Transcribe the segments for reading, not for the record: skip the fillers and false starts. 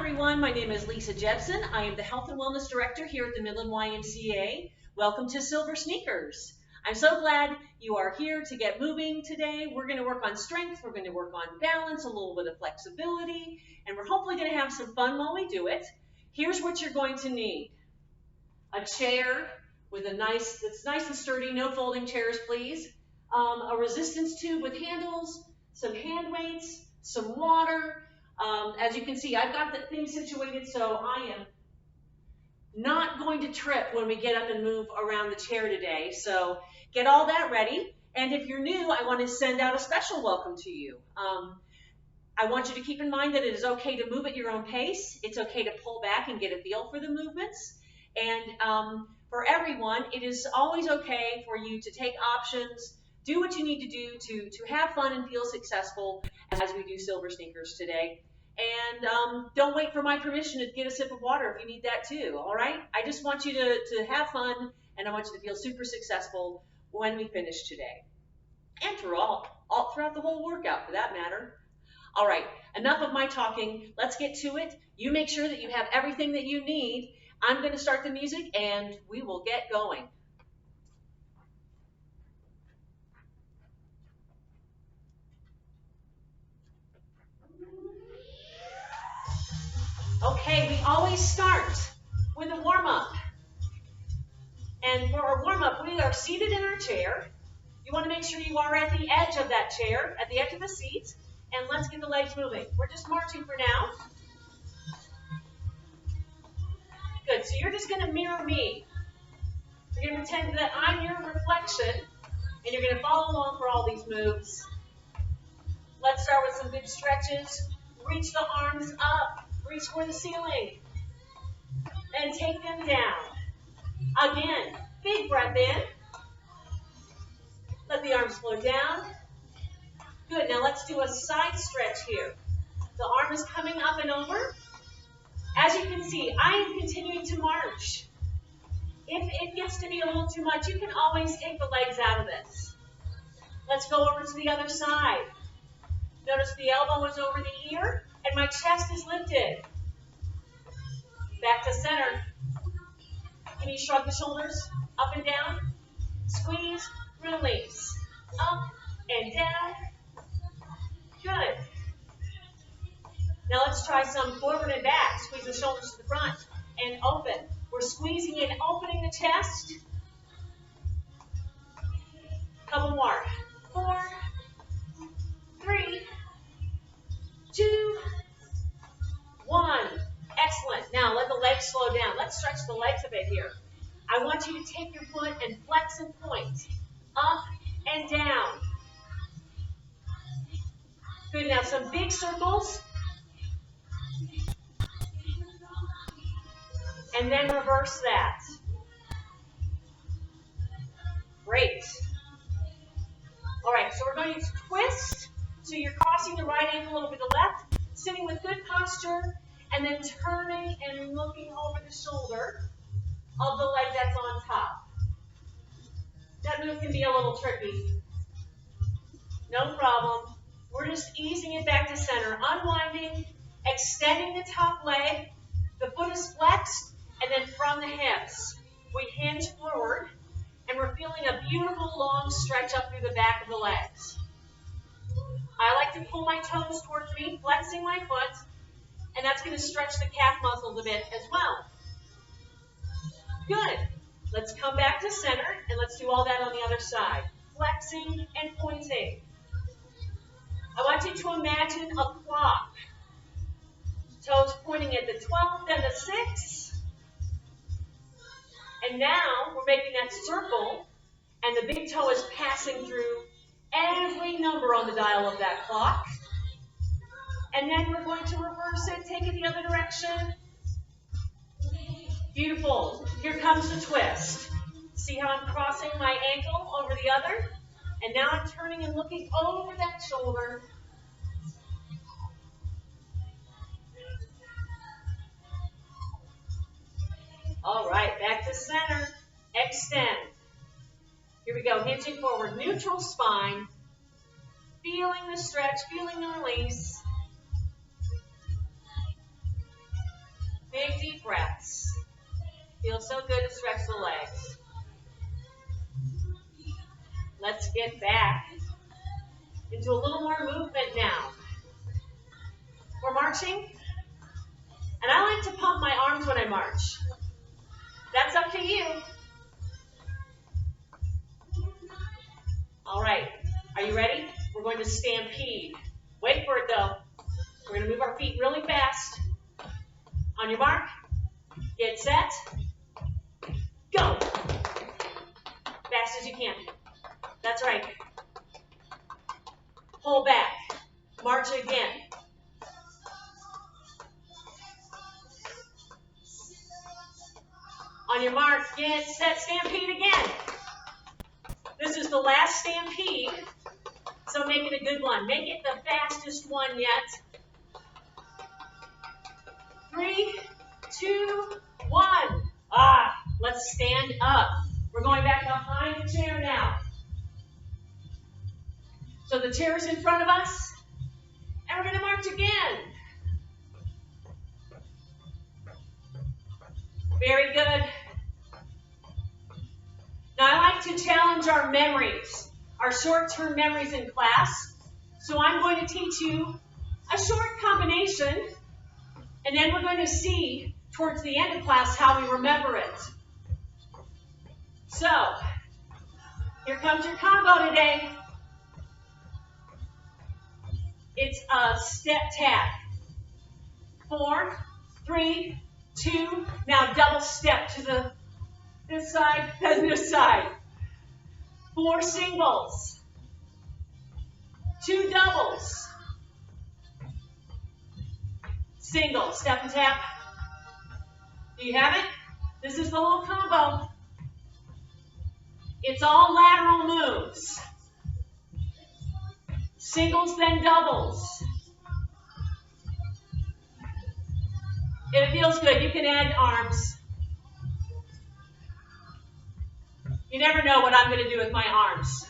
everyone. My name is Lisa Jepson. I am the Health and Wellness Director here at the Midland YMCA. Welcome to Silver Sneakers. I'm so glad you are here to get moving today. We're going to work on strength, we're going to work on balance, a little bit of flexibility, and we're hopefully going to have some fun while we do it. Here's what you're going to need. A chair with that's nice and sturdy, no folding chairs please. A resistance tube with handles, some hand weights, some water. As you can see, I've got the thing situated so I am not going to trip when we get up and move around the chair today. So get all that ready. And if you're new, I want to send out a special welcome to you. I want you to keep in mind that it is okay to move at your own pace. It's okay to pull back and get a feel for the movements. And for everyone, it is always okay for you to take options, do what you need to do to have fun and feel successful as we do Silver Sneakers today. And don't wait for my permission to get a sip of water if you need that too, all right? I just want you to have fun, and I want you to feel super successful when we finish today. And throughout the whole workout, for that matter. All right, enough of my talking. Let's get to it. You make sure that you have everything that you need. I'm going to start the music, and we will get going. Okay, we always start with a warm-up. And for our warm-up, we are seated in our chair. You want to make sure you are at the edge of that chair, at the edge of the seat, and let's get the legs moving. We're just marching for now. Good, so you're just going to mirror me. You're going to pretend that I'm your reflection, and you're going to follow along for all these moves. Let's start with some good stretches. Reach the arms up. Reach for the ceiling. And take them down. Again, big breath in. Let the arms flow down. Good, now let's do a side stretch here. The arm is coming up and over. As you can see, I am continuing to march. If it gets to be a little too much, you can always take the legs out of this. Let's go over to the other side. Notice the elbow is over the ear, and my chest is lifted. Back to center. Can you shrug the shoulders up and down? Squeeze, release. Up and down. Good. Now let's try some forward and back. Squeeze the shoulders to the front and open. We're squeezing and opening the chest. Couple more. 4, 3, 2, 1. Excellent. Now let the legs slow down. Let's stretch the legs a bit here. I want you to take your foot and flex and point. Up and down. Good. Now some big circles. And then reverse that. Great. All right, so we're going to twist. So you're crossing the right ankle over the left, sitting with good posture, and then turning and looking over the shoulder of the leg that's on top. That move can be a little tricky. No problem. We're just easing it back to center, unwinding, extending the top leg. The foot is flexed, and then from the hips, we hinge forward, and we're feeling a beautiful long stretch up through the back of the legs. I like to pull my toes towards me, flexing my foot, and that's going to stretch the calf muscles a bit as well. Good. Let's come back to center, and let's do all that on the other side. Flexing and pointing. I want you to imagine a clock. Toes pointing at the 12th and the 6th. And now we're making that circle, and the big toe is passing through every number on the dial of that clock. And then we're going to reverse it, take it the other direction. Beautiful. Here comes the twist. See how I'm crossing my ankle over the other? And now I'm turning and looking over that shoulder. All right, back to center. Extend. Here we go, hinging forward, neutral spine. Feeling the stretch, feeling the release. feels so good to stretch the legs. Let's get back into a little more movement now. We're marching, and I like to pump my arms when I march. That's up to you. All right, are you ready? We're going to stampede. Wait for it though. We're going to move our feet really fast. On your mark, get set, go. Fast as you can. That's right. Pull back. March again. On your mark, get set, stampede again. This is the last stampede, so make it a good one. Make it the fastest one yet. 3, 2, 1. Let's stand up. We're going back behind the chair now. So the chair is in front of us, and we're going to march again. Very good. Now I like to challenge our memories, our short-term memories in class. So I'm going to teach you a short combination, and then we're going to see towards the end of class how we remember it. So, here comes your combo today. It's a step tap. 4, 3, 2. Now double step to this side and this side. 4 singles. 2 doubles. Single, step and tap. Do you have it? This is the whole combo. It's all lateral moves. Singles, then doubles. If it feels good, you can add arms. You never know what I'm going to do with my arms.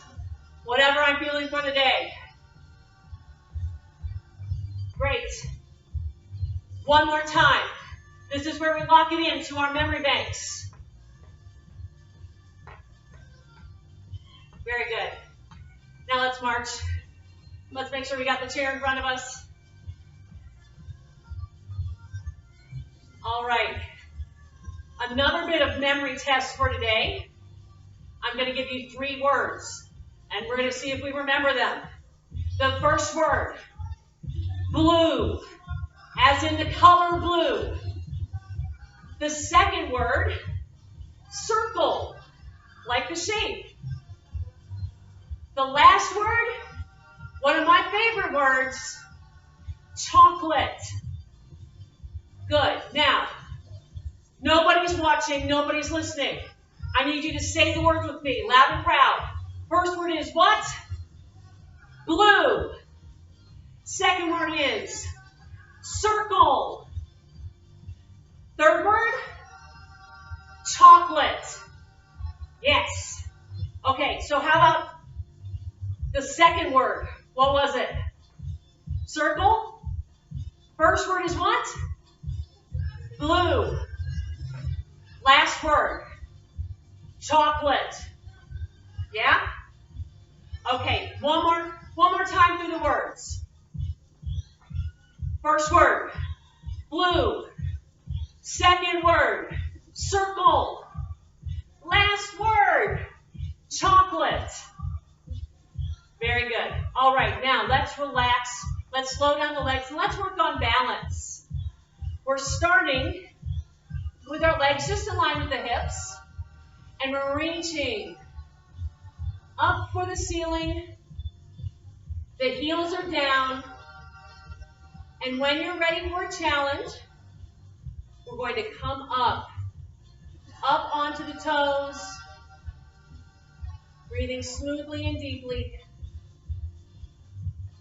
Whatever I'm feeling for the day. Great. One more time. This is where we lock it into our memory banks. Very good. Now let's march. Let's make sure we got the chair in front of us. All right. Another bit of memory test for today. I'm going to give you 3 words, and we're going to see if we remember them. The first word, blue, as in the color blue. The second word, circle, like the shape. The last word, one of my favorite words, chocolate. Good. Now, nobody's watching, nobody's listening. I need you to say the words with me, loud and proud. First word is what? Blue. Second word is circle. Third word, chocolate. Yes. Okay, so how about the second word? What was it? Circle. First word is what? Blue. Last word, chocolate. Yeah? Okay, one more time through the words. First word, blue. Second word, circle. Last word, chocolate. Very good. All right, now let's relax. Let's slow down the legs and let's work on balance. We're starting with our legs just in line with the hips, and we're reaching up for the ceiling. The heels are down, and when you're ready for a challenge, we're going to come up onto the toes, breathing smoothly and deeply,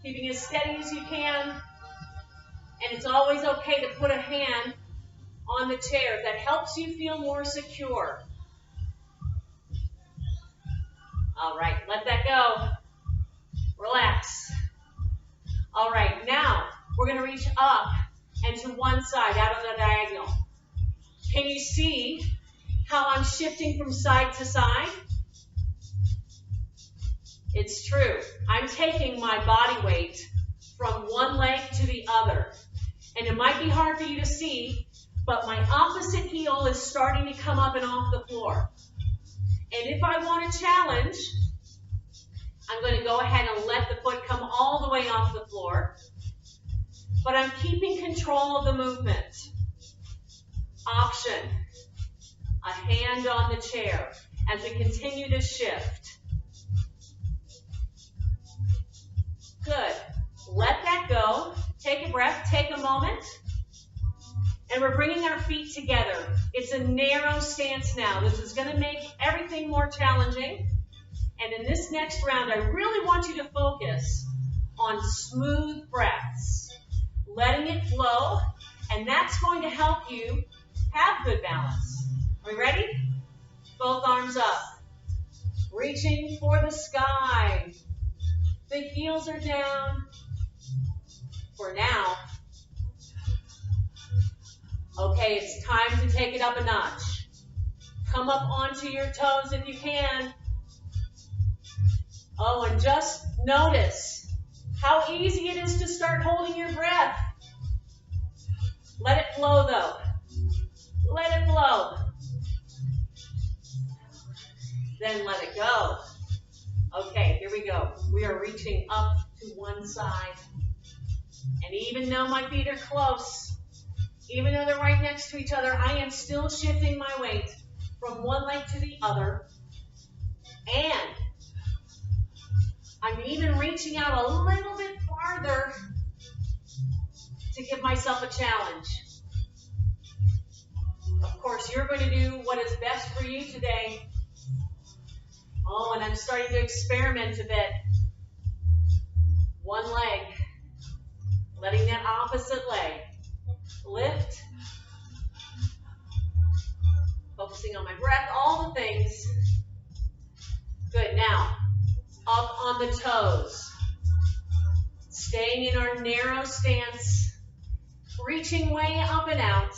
keeping as steady as you can, and it's always okay to put a hand on the chair. That helps you feel more secure. All right, let that go. Relax. All right, now we're going to reach up and to one side, out of the diagonal. Can you see how I'm shifting from side to side? It's true. I'm taking my body weight from one leg to the other. And it might be hard for you to see, but my opposite heel is starting to come up and off the floor. And if I want a challenge, I'm going to go ahead and let the foot come all the way off the floor. But I'm keeping control of the movement. Option, a hand on the chair as we continue to shift. Good. Let that go. Take a breath. Take a moment. And we're bringing our feet together. It's a narrow stance now. This is going to make everything more challenging. And in this next round, I really want you to focus on smooth breaths, letting it flow, and that's going to help you have good balance. Are we ready? Both arms up. Reaching for the sky. The heels are down. For now. Okay, it's time to take it up a notch. Come up onto your toes if you can. Oh, and just notice how easy it is to start holding your breath. Let it flow, though. Let it flow. Then let it go. Okay, here we go. We are reaching up to one side. And even though my feet are close, even though they're right next to each other, I am still shifting my weight from one leg to the other. And I'm even reaching out a little bit farther to give myself a challenge. Of course, you're going to do what is best for you today. Oh, and I'm starting to experiment a bit. One leg. Letting that opposite leg lift. Focusing on my breath, all the things. Good, now, up on the toes. Staying in our narrow stance. Reaching way up and out.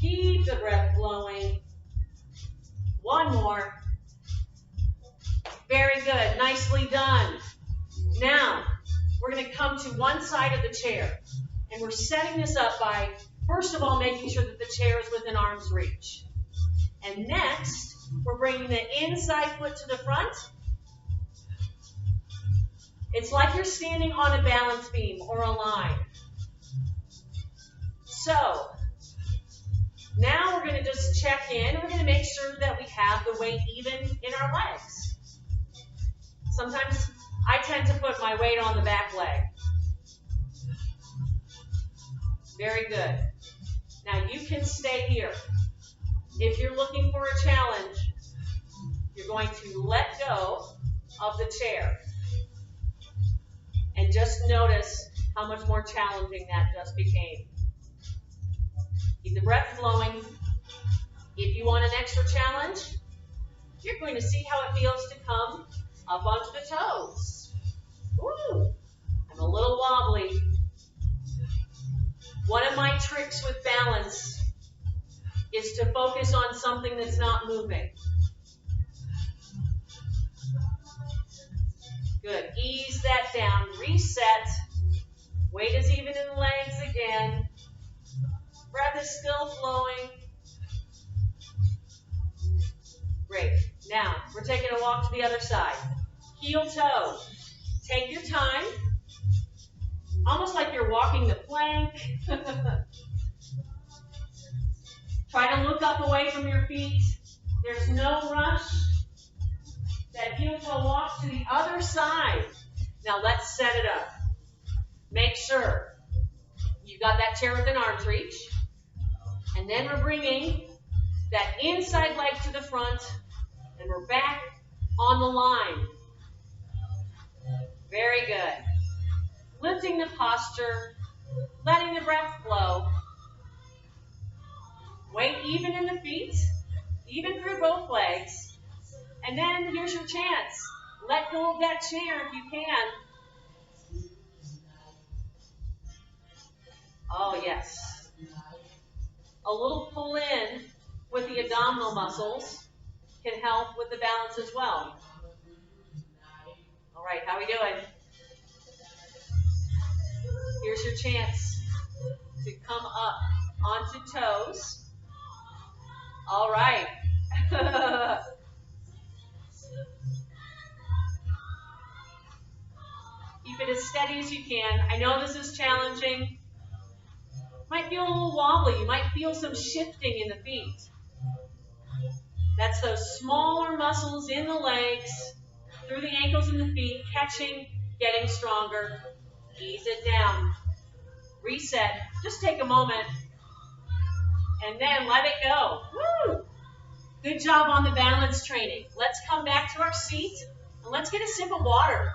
Keep the breath flowing. One more. Very good, nicely done. Now, we're going to come to one side of the chair. And we're setting this up by, first of all, making sure that the chair is within arm's reach. And next, we're bringing the inside foot to the front. It's like you're standing on a balance beam or a line. So, now we're going to just check in. We're going to make sure that we have the weight even in our legs. Sometimes I tend to put my weight on the back leg. Very good. Now you can stay here. If you're looking for a challenge, you're going to let go of the chair. And just notice how much more challenging that just became. Keep the breath flowing. If you want an extra challenge, you're going to see how it feels to come up onto the toes. Woo! I'm a little wobbly. One of my tricks with balance is to focus on something that's not moving. Good. Ease that down. Reset. Weight is even in the legs again. Breath is still flowing. Great. Now, we're taking a walk to the other side. Heel toe. Take your time. Almost like you're walking the plank. Try to look up away from your feet. There's no rush. That heel toe walk to the other side. Now let's set it up. Make sure you've got that chair within arm's reach. And then we're bringing that inside leg to the front. And we're back on the line. Very good. Lifting the posture, letting the breath flow. Weight even in the feet, even through both legs. And then here's your chance. Let go of that chair if you can. Oh, yes. A little pull in with the abdominal muscles can help with the balance as well. All right, how are we doing? Here's your chance to come up onto toes. All right. Keep it as steady as you can. I know this is challenging. Might feel a little wobbly. You might feel some shifting in the feet. That's those smaller muscles in the legs, through the ankles and the feet, catching, getting stronger. Ease it down. Reset. Just take a moment. And then let it go. Woo! Good job on the balance training. Let's come back to our seat and let's get a sip of water.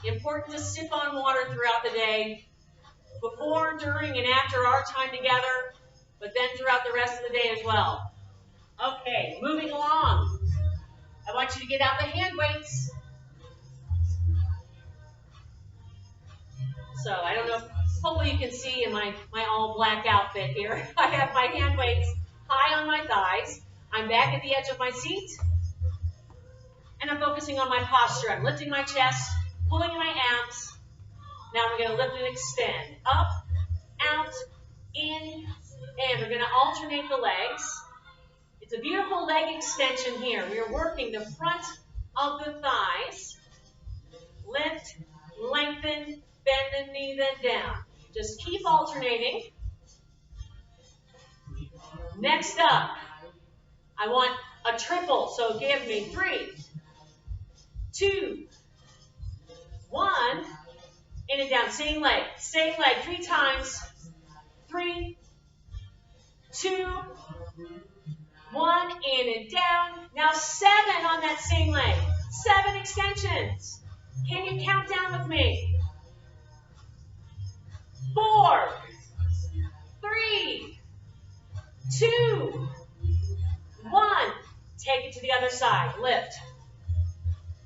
Important to sip on water throughout the day, before, during, and after our time together, but then throughout the rest of the day as well. Okay, moving along. I want you to get out the hand weights. So I don't know, hopefully you can see in my all black outfit here. I have my hand weights high on my thighs. I'm back at the edge of my seat. And I'm focusing on my posture. I'm lifting my chest, pulling in my abs. Now we're going to lift and extend. Up, out, in, and we're going to alternate the legs. It's a beautiful leg extension here. We are working the front of the thighs. Lift, lengthen, bend the knee, then down. Just keep alternating. Next up, I want a triple, so give me 3, 2, 1, in and down, same leg 3 times, 3, 2, 1, in and down. Now 7 on that same leg, 7 extensions. Can you count down with me? 4, 3, 2, 1. Take it to the other side. Lift.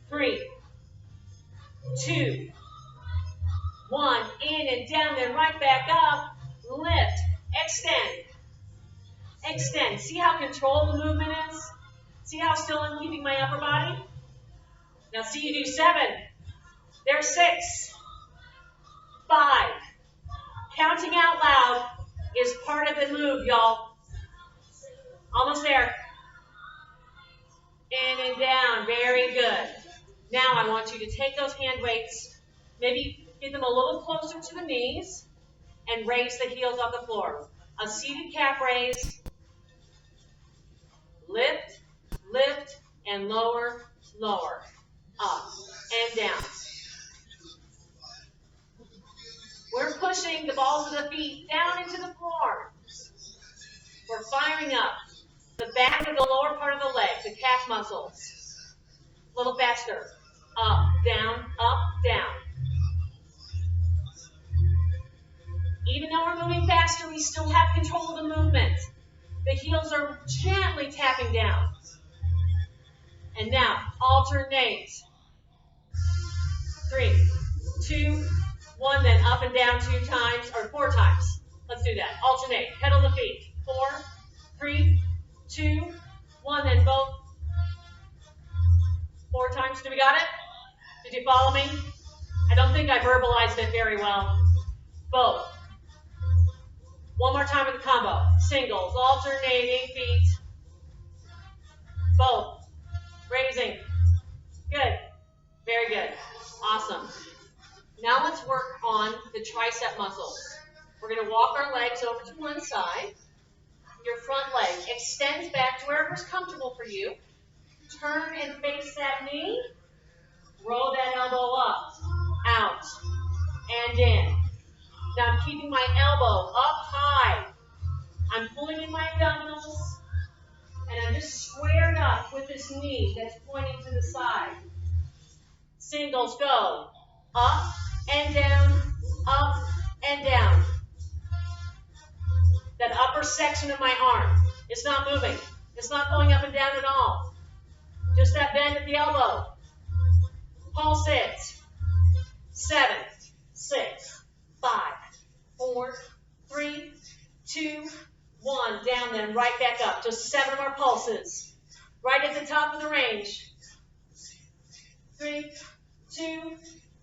3, 2, 1. In and down, then right back up. Lift. Extend. Extend. See how controlled the movement is? See how still I'm keeping my upper body? Now see you do 7. There's 6. 5. Counting out loud is part of the move, y'all. Almost there. In and down. Very good. Now I want you to take those hand weights, maybe get them a little closer to the knees, and raise the heels off the floor. A seated calf raise. Lift, lift, and lower, lower. Up and down. We're pushing the balls of the feet down into the floor. We're firing up the back of the lower part of the leg, the calf muscles. A little faster. Up, down, down. Even though we're moving faster, we still have control of the movement. The heels are gently tapping down. And now, alternate. 3, 2, 1, then up and down 2 times, or 4 times. Let's do that. Alternate. Pedal the feet. 4, 3, 2, 1, then both. 4 times. Do we got it? Did you follow me? I don't think I verbalized it very well. Both. One more time with the combo. Singles. Alternating feet. Both. Raising. Good. Very good. Awesome. Now let's work on the tricep muscles. We're going to walk our legs over to one side. Your front leg extends back to wherever's comfortable for you. Turn and face that knee. Roll that elbow up, out, and in. Now I'm keeping my elbow up high. I'm pulling in my abdominals, and I'm just squared up with this knee that's pointing to the side. Singles go up and down, up and down. That upper section of my arm is not moving. It's not going up and down at all. Just that bend at the elbow. Pulse it. 7, 6, 5, 4, 3, 2, 1. Down, then right back up. Just 7 more pulses. Right at the top of the range. 3, 2,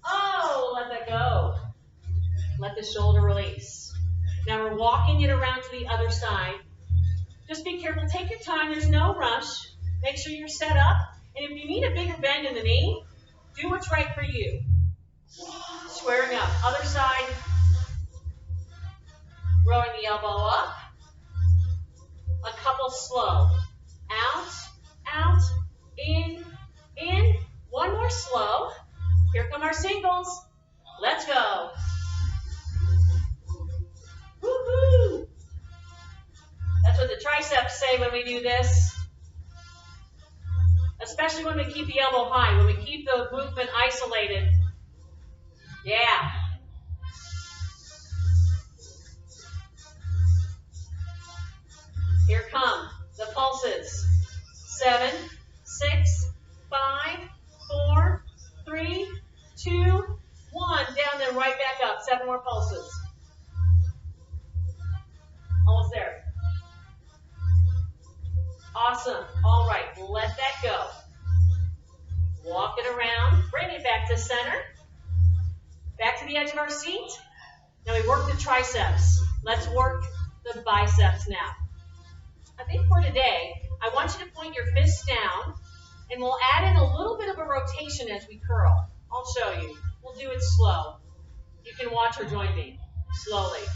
oh, let that go. Let the shoulder release. Now we're walking it around to the other side. Just be careful. Take your time. There's no rush. Make sure you're set up. And if you need a bigger bend in the knee, do what's right for you. Squaring up. Other side. Rowing the elbow up. A couple slow. Out, out, in. One more slow. Here come our singles. Let's go. Woohoo! That's what the triceps say when we do this. Especially when we keep the elbow high, when we keep the movement isolated. Yeah. Here come the pulses. 7, 6, 5, 4, 3, 2, 1. Down, then right back up. 7 more pulses. Almost there. Awesome. All right, let that go. Walk it around. Bring it back to center. Back to the edge of our seat. Now we work the triceps. Let's work the biceps now. I think for today, I want you to point your fists down, and we'll add in a little bit of a rotation as we curl. I'll show you. We'll do it slow. You can watch or join me slowly.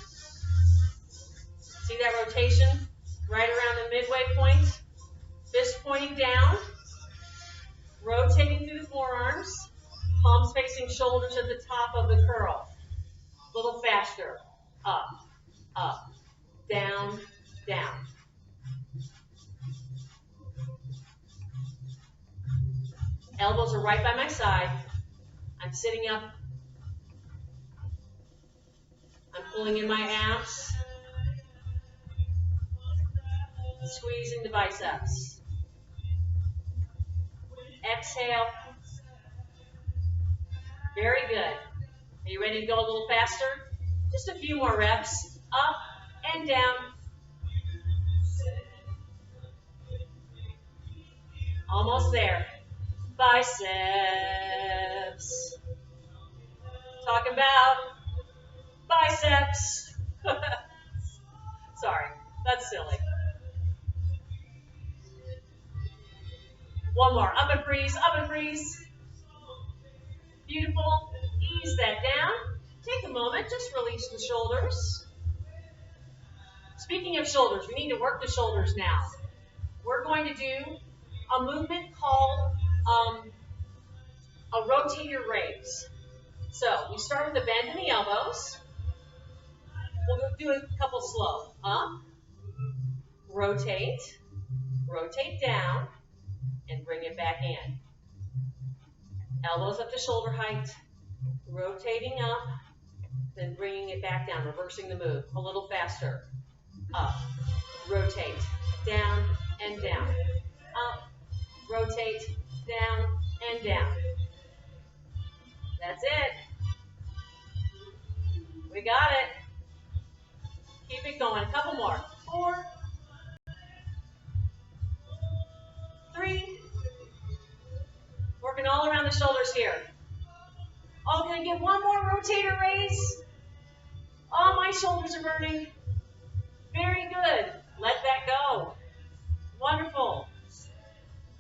See that rotation right around the midway point? Fist pointing down, rotating through the forearms, palms facing shoulders at the top of the curl. A little faster. Up, up, down, down. Elbows are right by my side. I'm sitting up. I'm pulling in my abs. Squeezing the biceps. Exhale. Very good. Are you ready to go a little faster? Just a few more reps. Up and down. Almost there. Biceps. Talking about biceps. Sorry, that's silly. One more. Up and freeze, up and freeze. Beautiful. Ease that down. Take a moment. Just release the shoulders. Speaking of shoulders, we need to work the shoulders now. We're going to do a movement called a rotator raise. So we start with a bend in the elbows. We'll do a couple slow. Up, rotate, rotate down, and bring it back in. Elbows up to shoulder height, rotating up, then bringing it back down, reversing the move. A little faster. Up, rotate, down, and down. Up, rotate, down, and down. That's it. We got it. Keep it going. A couple more. 4, 3. Working all around the shoulders here. Oh, can I get one more rotator raise? Oh, my shoulders are burning. Very good. Let that go. Wonderful.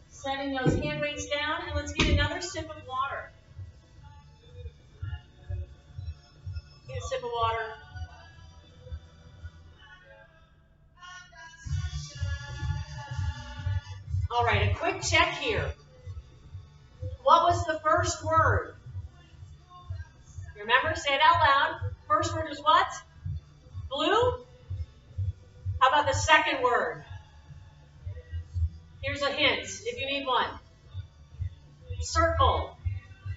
Setting those hand weights down, and let's get another sip of water. Get a sip of water. All right, a quick check here. What was the first word? Remember, say it out loud. First word is what? Blue? How about the second word? Here's a hint, if you need one. Circle.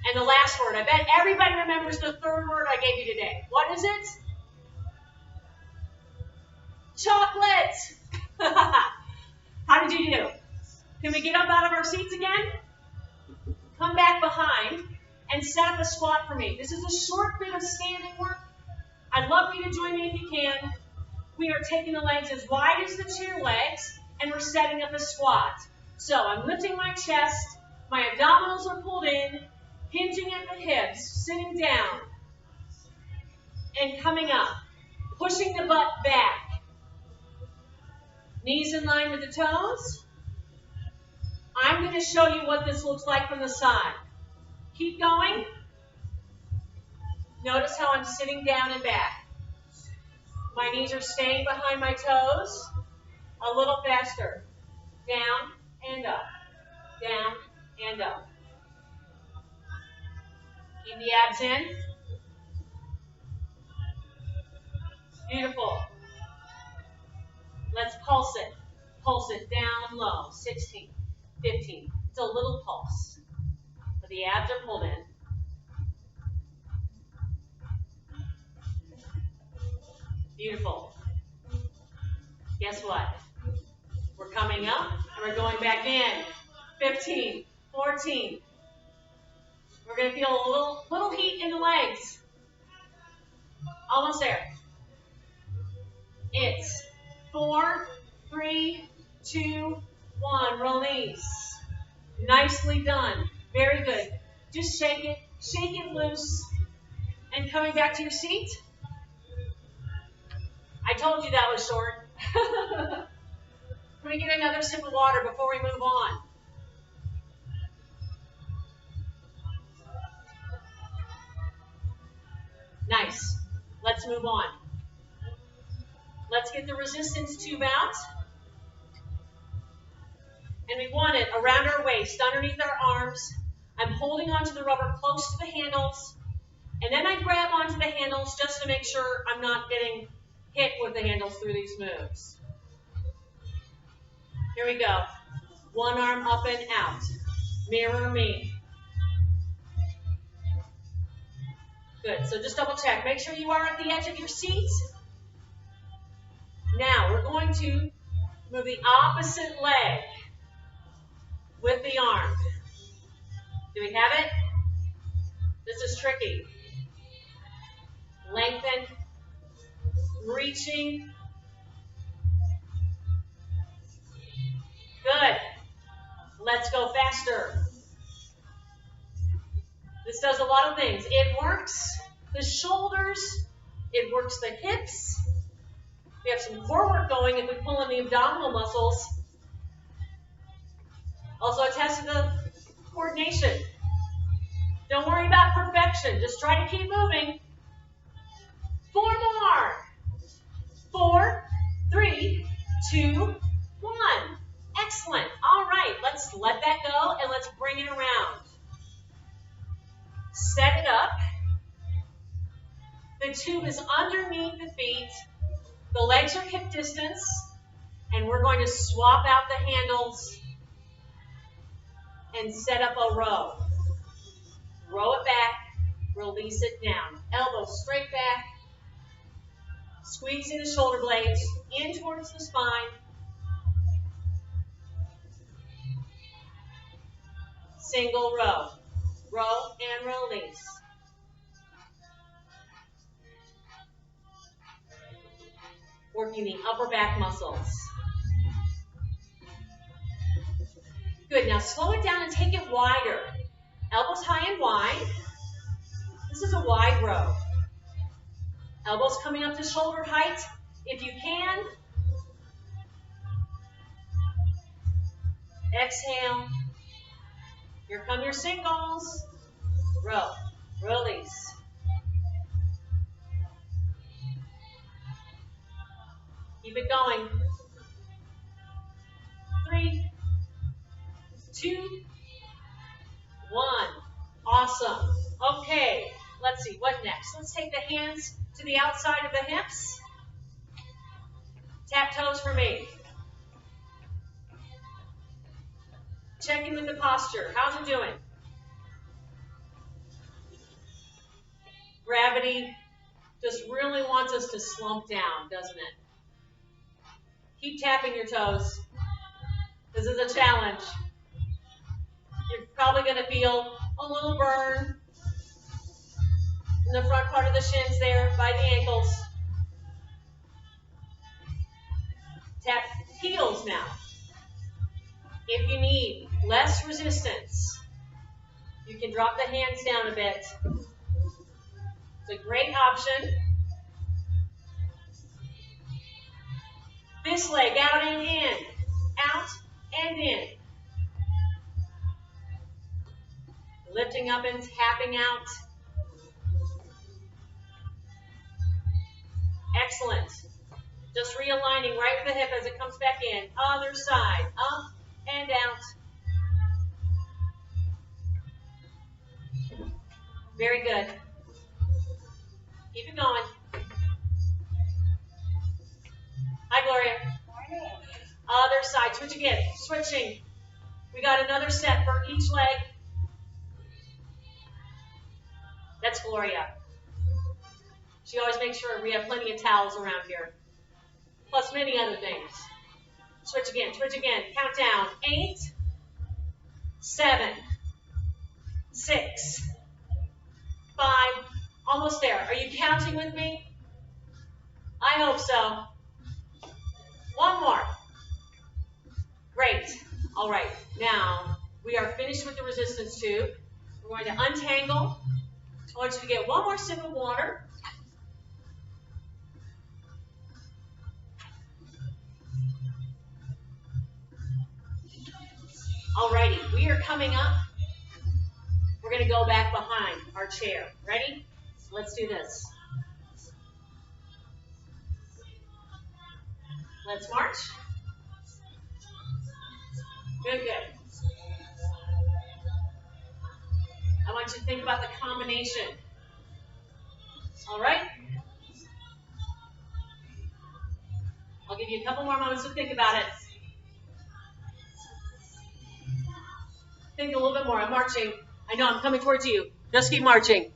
And the last word. I bet everybody remembers the third word I gave you today. What is it? Chocolate. How did you do? Can we get up out of our seats again? Come back behind. and set up a squat for me. This is a short bit of standing work. I'd love for you to join me if you can. We are taking the legs as wide as the chair legs, and we're setting up a squat. So I'm lifting my chest, my abdominals are pulled in, hinging at the hips, sitting down, and coming up, pushing the butt back. Knees in line with the toes. I'm going to show you what this looks like from the side. Keep going. Notice how I'm sitting down and back. My knees are staying behind my toes. A little faster. Down and up. Down and up. Keep the abs in. Beautiful. Let's pulse it. Pulse it down low. 16, 15. It's a little pulse. But the abs are pulled in. Beautiful. Guess what? We're coming up and we're going back in. 15, 14. We're going to feel a little heat in the legs. Almost there. It's 4, 3, 2, 1. Release. Nicely done. Very good. Just shake it loose, and coming back to your seat. I told you that was short. Let me get another sip of water before we move on. Nice. Let's move on. Let's get the resistance tube out. And we want it around our waist, underneath our arms. I'm holding onto the rubber close to the handles. And then I grab onto the handles just to make sure I'm not getting hit with the handles through these moves. Here we go. One arm up and out. Mirror me. Good. So just double check. Make sure you are at the edge of your seat. Now we're going to move the opposite leg with the arm. Do we have it? This is tricky. Lengthen. Reaching. Good. Let's go faster. This does a lot of things. It works the shoulders. It works the hips. We have some core work going if we pull in the abdominal muscles. Also attests to the coordination. Don't worry about perfection. Just try to keep moving. 4 more. 4, 3, 2, 1. Excellent. All right, let's let that go and let's bring it around. Set it up. The tube is underneath the feet. The legs are hip distance. And we're going to swap out the handles and set up a row. Row it back. Release it down. Elbows straight back. Squeezing the shoulder blades in towards the spine. Single row. Row and release. Working the upper back muscles. Good. Now slow it down and take it wider. Elbows high and wide. This is a wide row. Elbows coming up to shoulder height if you can. Exhale. Here come your singles. Row. Release. Keep it going. 3, 2, 1. Awesome. Okay, let's see, what next? Let's take the hands to the outside of the hips. Tap toes for me. Check in with the posture. How's it doing? Gravity just really wants us to slump down, doesn't it? Keep tapping your toes. This is a challenge. You're probably going to feel a little burn, in the front part of the shins there by the ankles. Tap heels now. If you need less resistance, you can drop the hands down a bit. It's a great option. This leg out and in, out and in. Lifting up and tapping out. Excellent. Just realigning right with the hip as it comes back in. Other side, up and out. Very good. Keep it going. Hi, Gloria. Other side, switch again. Switching. We got another set for each leg. That's Gloria. She always makes sure we have plenty of towels around here. Plus many other things. Switch again, switch again. Count down. 8, 7, 6, 5. Almost there. Are you counting with me? I hope so. One more. Great. All right. Now, we are finished with the resistance tube. We're going to untangle. I want you to get one more sip of water. Alrighty, we are coming up. We're going to go back behind our chair. Ready? Let's do this. Let's march. Good, good. I want you to think about the combination. All right? I'll give you a couple more moments to think about it. Think a little bit more. I'm marching. I know I'm coming towards you. Just keep marching.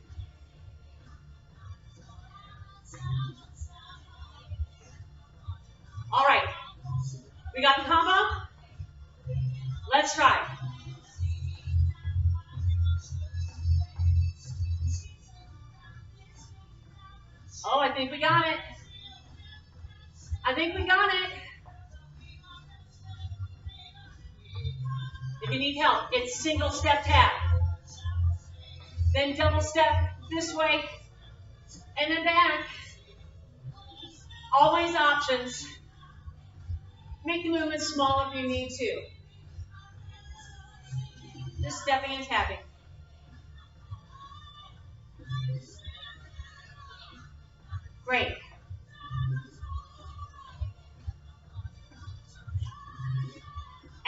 All right. We got the combo? Let's try. Oh, I think we got it. I think we got it. If you need help, it's single step tap. Then double step this way and then back. Always options. Make the movement smaller if you need to. Just stepping and tapping. Great.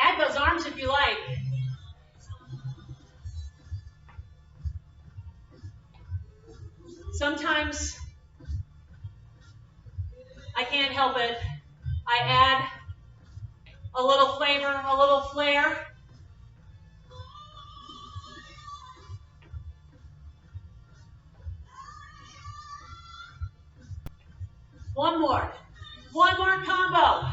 Add those arms if you like. Sometimes I can't help it. I add a little flavor, a little flair. One more. One more combo.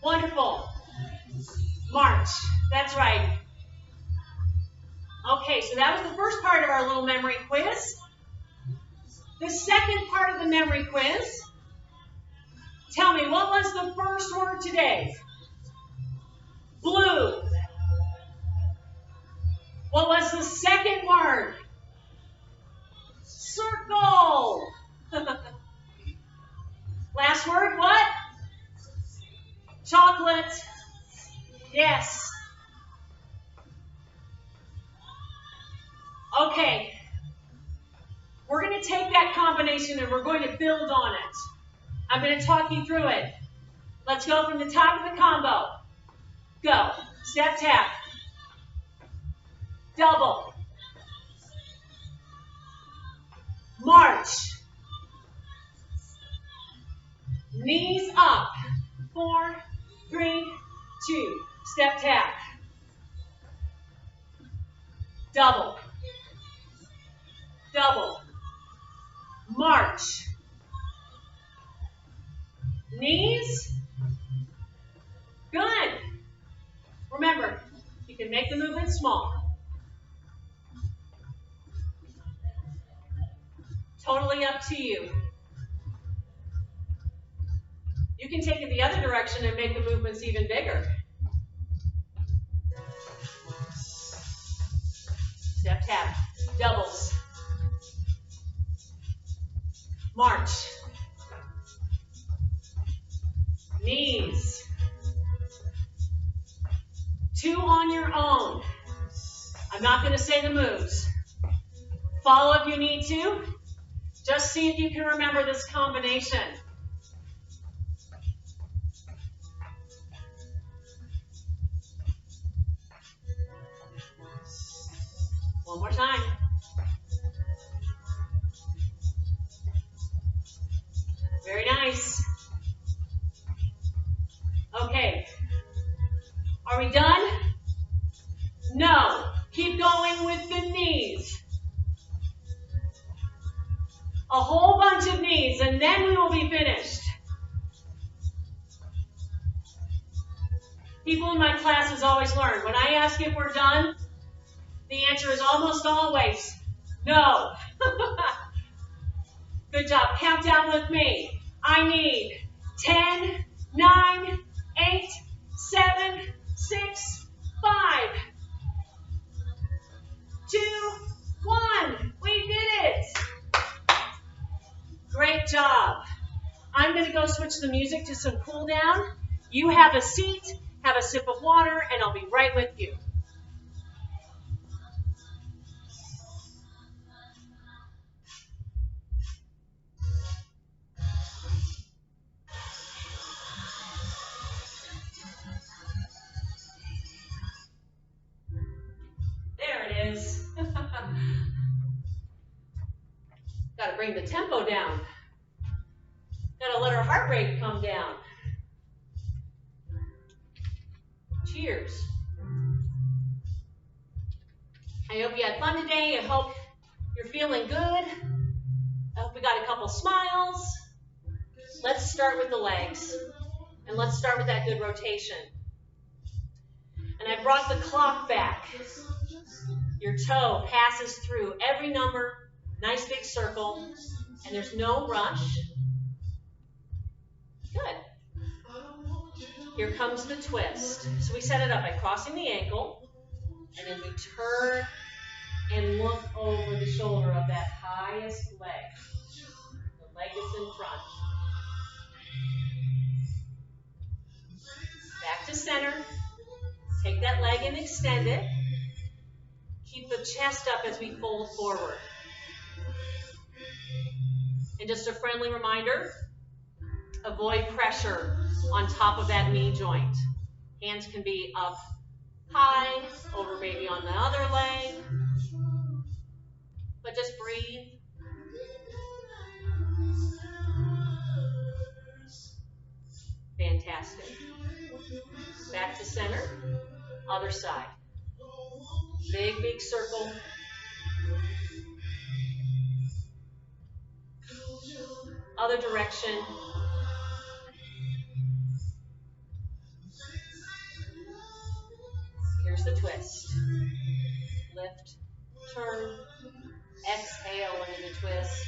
Wonderful. March. That's right. Okay, so that was the first part of our little memory quiz. The second part of the memory quiz. Tell me, what was the first word today? Blue. What was the second word? Circle. Last word, what? Chocolate. Yes. Okay. We're going to take that combination and we're going to build on it. I'm going to talk you through it. Let's go from the top of the combo. Go. Step tap. Double. March. Knees up. 4, 3, 2. Step tap. Double. Double. March. Knees. Good. Remember, you can make the movement small. Totally up to you. You can take it the other direction and make the movements even bigger. Step tap, doubles. March. Knees. 2 on your own. I'm not going to say the moves. Follow if you need to. Just see if you can remember this combination. One more time. Very nice. Okay. Are we done? No. Keep going with the knees. A whole bunch of knees, and then we will be finished. People in my classes always learn. When I ask if we're done, the answer is almost always no. Good job. Count down with me. I need 10, 9, 8, 7, 6, 5, 2, 1. We did it. Great job. I'm going to go switch the music to some cool down. You have a seat, have a sip of water, and I'll be right with you. There it is. Got to bring the tempo down. Got to let our heart rate come down. Cheers. I hope you had fun today. I hope you're feeling good. I hope we got a couple smiles. Let's start with the legs. And let's start with that good rotation. And I brought the clock back. Your toe passes through every number, nice big circle, and there's no rush. Good. Here comes the twist. So we set it up by crossing the ankle, and then we turn and look over the shoulder of that highest leg, the leg that's in front. Back to center. Take that leg and extend it. Keep the chest up as we fold forward. And just a friendly reminder, avoid pressure on top of that knee joint. Hands can be up high, over maybe on the other leg. But just breathe. Fantastic. Back to center. Other side. Big, big circle. Other direction. Here's the twist. Lift, turn, exhale into the twist.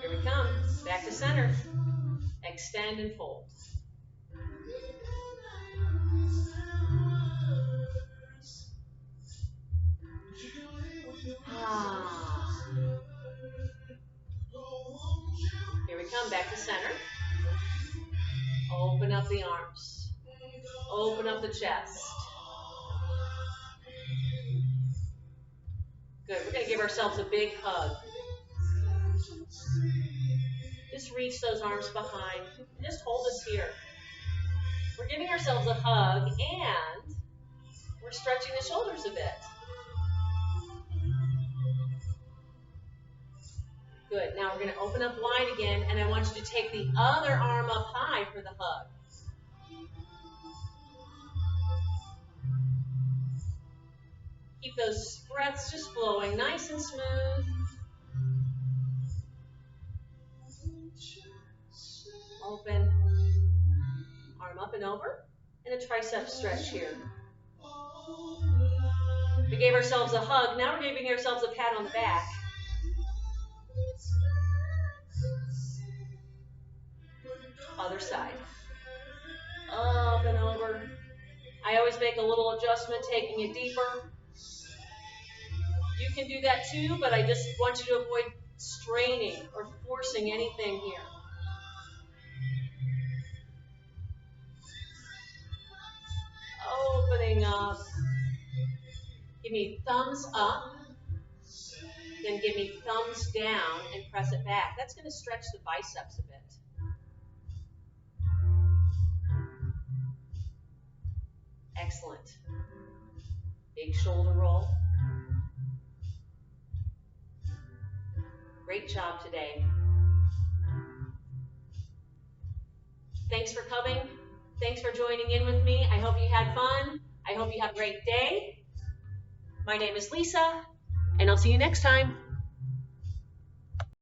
Here we come. Back to center. Extend and fold. Here we come. Back to center. Open up the arms. Open up the chest. Good. We're going to give ourselves a big hug. Just reach those arms behind. Just hold us here. We're giving ourselves a hug and we're stretching the shoulders a bit. Good. Now we're going to open up wide again, and I want you to take the other arm up high for the hug. Keep those breaths just flowing nice and smooth. Open. Arm up over and a tricep stretch here. We gave ourselves a hug. Now we're giving ourselves a pat on the back. Other side. Up and over. I always make a little adjustment, taking it deeper. You can do that too, but I just want you to avoid straining or forcing anything here. Opening up. Give me thumbs up. Then give me thumbs down and press it back. That's going to stretch the biceps a bit. Excellent. Big shoulder roll. Great job today. Thanks for coming. Thanks for joining in with me. I hope you had fun. I hope you have a great day. My name is Lisa, and I'll see you next time.